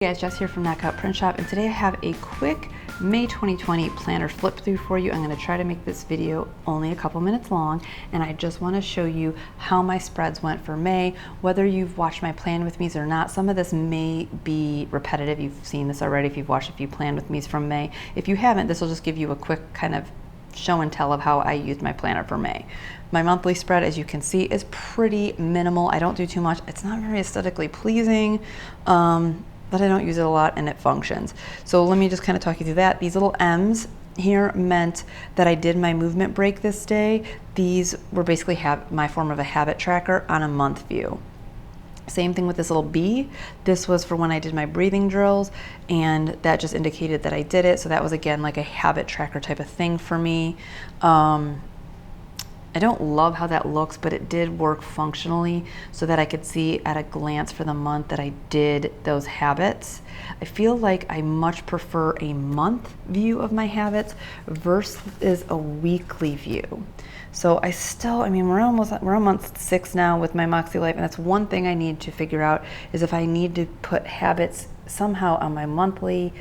Hey guys, Jess here from Knockout Print Shop, and today I have a quick May 2020 planner flip through for you. I'm going to try to make this video only a couple minutes long, and I just want to show you how my spreads went for May. Whether you've watched my plan with me's or not, some of this may be repetitive. You've seen this already if you've watched a few plan with me's from May. If you haven't, this will just give you a quick kind of show and tell of how I used my planner for May. My monthly spread, as you can see, is pretty minimal. I don't do too much. It's not very aesthetically pleasing. But I don't use it a lot and it functions. So let me just kind of talk you through that. These little M's here meant that I did my movement break this day. These were basically my form of a habit tracker on a month view. Same thing with this little B. This was for when I did my breathing drills, and that just indicated that I did it. So that was again like a habit tracker type of thing for me. I don't love how that looks, but it did work functionally so that I could see at a glance for the month that I did those habits. I feel like I much prefer a month view of my habits versus a weekly view. So we're on month 6 now with my Makse Life, and that's one thing I need to figure out is if I need to put habits somehow on my monthly,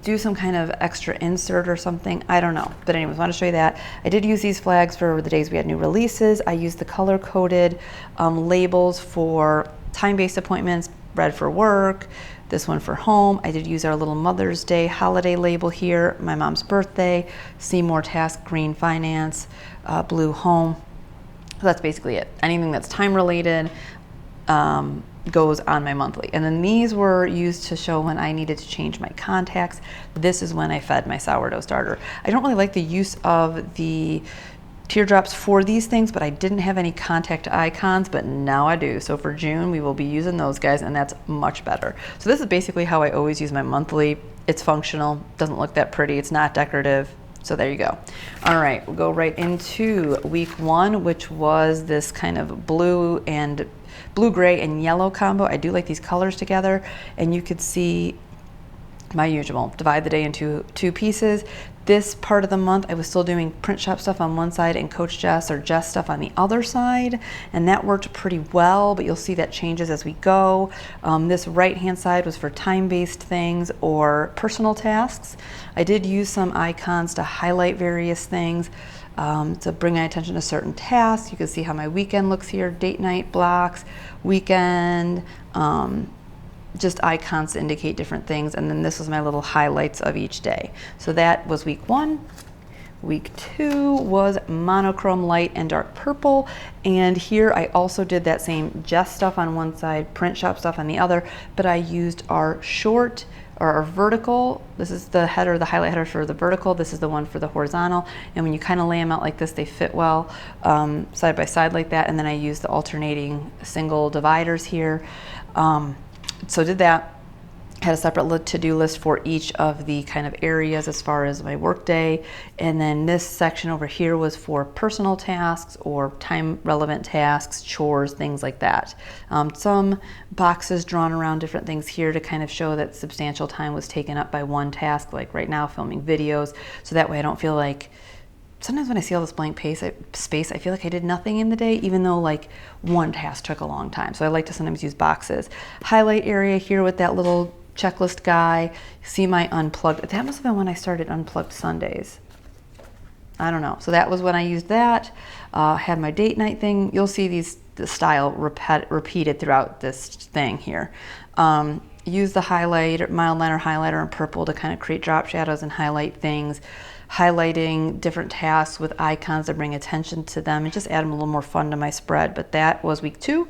do some kind of extra insert or something. I don't know. But anyways, I want to show you that. I did use these flags for the days we had new releases. I used the color-coded labels for time-based appointments, red for work, this one for home. I did use our little Mother's Day holiday label here, my mom's birthday, see more task, green finance, blue home. So that's basically it. Anything that's time-related goes on my monthly. And then these were used to show when I needed to change my contacts. This is when I fed my sourdough starter. I don't really like the use of the teardrops for these things, but I didn't have any contact icons, but now I do. So for June, we will be using those guys, and that's much better. So this is basically how I always use my monthly. It's functional, doesn't look that pretty, it's not decorative. So there you go. All right, we'll go right into week 1, which was this kind of blue, gray, and yellow combo. I do like these colors together, and you could see my usual. Divide the day into 2 pieces. This part of the month, I was still doing print shop stuff on one side and Coach Jess or Jess stuff on the other side, and that worked pretty well, but you'll see that changes as we go. This right-hand side was for time-based things or personal tasks. I did use some icons to highlight various things, to bring my attention to certain tasks. You can see how my weekend looks here, date night blocks, weekend, just icons to indicate different things. And then this was my little highlights of each day. So that was week 1. Week 2 was monochrome light and dark purple. And here I also did that same Jess stuff on one side, print shop stuff on the other, but I used our short or our vertical. This is the header, the highlight header for the vertical. This is the one for the horizontal. And when you kind of lay them out like this, they fit well side by side like that. And then I used the alternating single dividers here. So did that. Had a separate to-do list for each of the kind of areas as far as my work day. And then this section over here was for personal tasks or time relevant tasks, chores, things like that. Some boxes drawn around different things here to kind of show that substantial time was taken up by one task, like right now filming videos. So that way I don't feel like, sometimes when I see all this blank space, I feel like I did nothing in the day, even though like one task took a long time. So I like to sometimes use boxes. Highlight area here with that little checklist guy. See my unplugged. That must have been when I started Unplugged Sundays. I don't know. So that was when I used that. Had my date night thing. You'll see the style repeated throughout this thing here. Use the mild liner highlighter in purple to kind of create drop shadows and highlight things. Highlighting different tasks with icons to bring attention to them and just add them a little more fun to my spread. But that was week 2.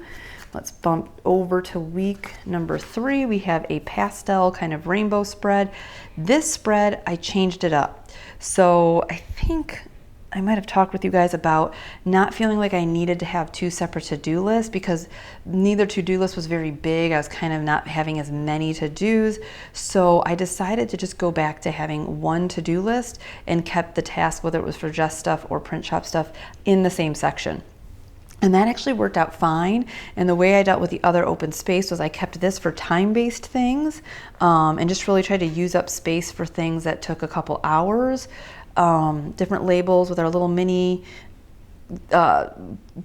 Let's bump over to week number 3. We have a pastel kind of rainbow spread. This spread, I changed it up. So I think I might have talked with you guys about not feeling like I needed to have 2 separate to-do lists because neither to-do list was very big. I was kind of not having as many to-dos. So I decided to just go back to having one to-do list and kept the task, whether it was for Jess stuff or print shop stuff, in the same section. And that actually worked out fine. And the way I dealt with the other open space was I kept this for time-based things and just really tried to use up space for things that took a couple hours. Different labels with our little mini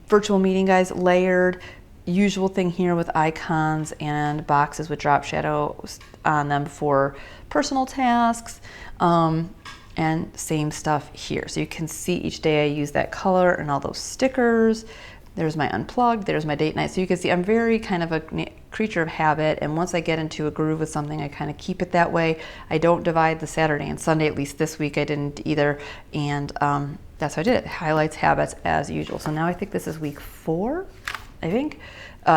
virtual meeting guys layered. usual thing here with icons and boxes with drop shadows on them for personal tasks. And same stuff here. So you can see each day I use that color and all those stickers. There's my unplugged, there's my date night. So you can see I'm very kind of a creature of habit, and once I get into a groove with something, I kind of keep it that way. I don't divide the Saturday and Sunday, at least this week I didn't either, and that's how I did it. Highlights, habits as usual. So now I think this is week 4, I think.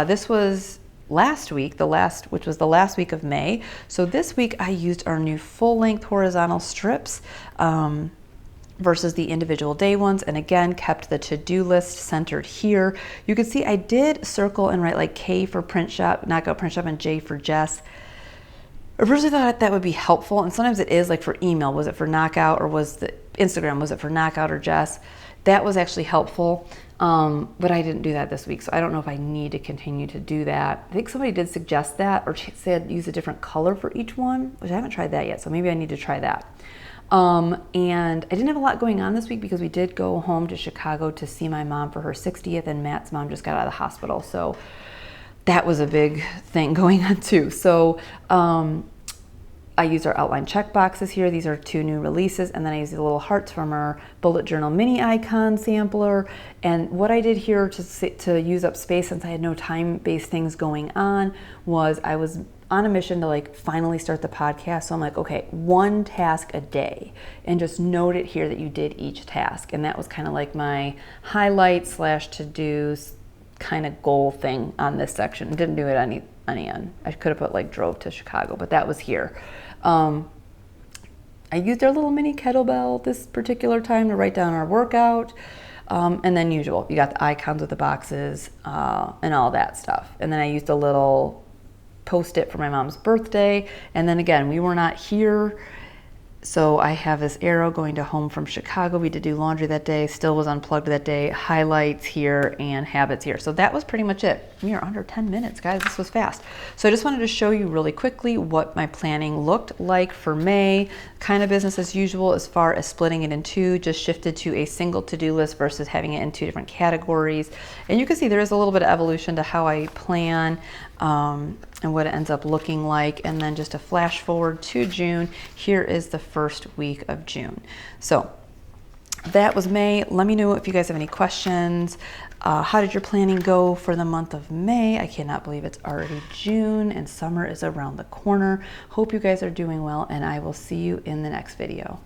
This was last week, which was the last week of May. So this week I used our new full-length horizontal strips versus the individual day ones, and again kept the to-do list centered here. You can see I did circle and write like K for print shop, knockout print shop, and J for Jess. I originally thought that would be helpful, and sometimes it is, like for email, was it for knockout, or was the Instagram, was it for knockout or Jess? That was actually helpful, but I didn't do that this week, so I don't know if I need to continue to do that. I think somebody did suggest that, or said use a different color for each one, which I haven't tried that yet, so maybe I need to try that. And I didn't have a lot going on this week because we did go home to Chicago to see my mom for her 60th, and Matt's mom just got out of the hospital, so that was a big thing going on too. So I used our outline check boxes here. These are 2 new releases, and then I used the little hearts from our bullet journal mini icon sampler. And what I did here to use up space, since I had no time-based things going on, was I was on a mission to like finally start the podcast. So I'm like, okay, 1 task a day, and just note it here that you did each task. And that was kind of like my highlight / to-dos kind of goal thing on this section. Didn't do it on any end. I could have put like drove to Chicago, but that was here. I used our little mini kettlebell this particular time to write down our workout. And then usual, you got the icons with the boxes and all that stuff. And then I used a little Post-it for my mom's birthday. And then again, we were not here, so I have this arrow going to home from Chicago. We did do laundry that day, still was unplugged that day, highlights here and habits here. So that was pretty much it. We are under 10 minutes, guys. This was fast. So I just wanted to show you really quickly what my planning looked like for May. Kind of business as usual as far as splitting it in 2, just shifted to a single to-do list versus having it in 2 different categories. And you can see there is a little bit of evolution to how I plan and what it ends up looking like. And then just a flash forward to June, here is the first week of June. So that was May. Let me know if you guys have any questions. How did your planning go for the month of May? I cannot believe it's already June and summer is around the corner. Hope you guys are doing well, and I will see you in the next video.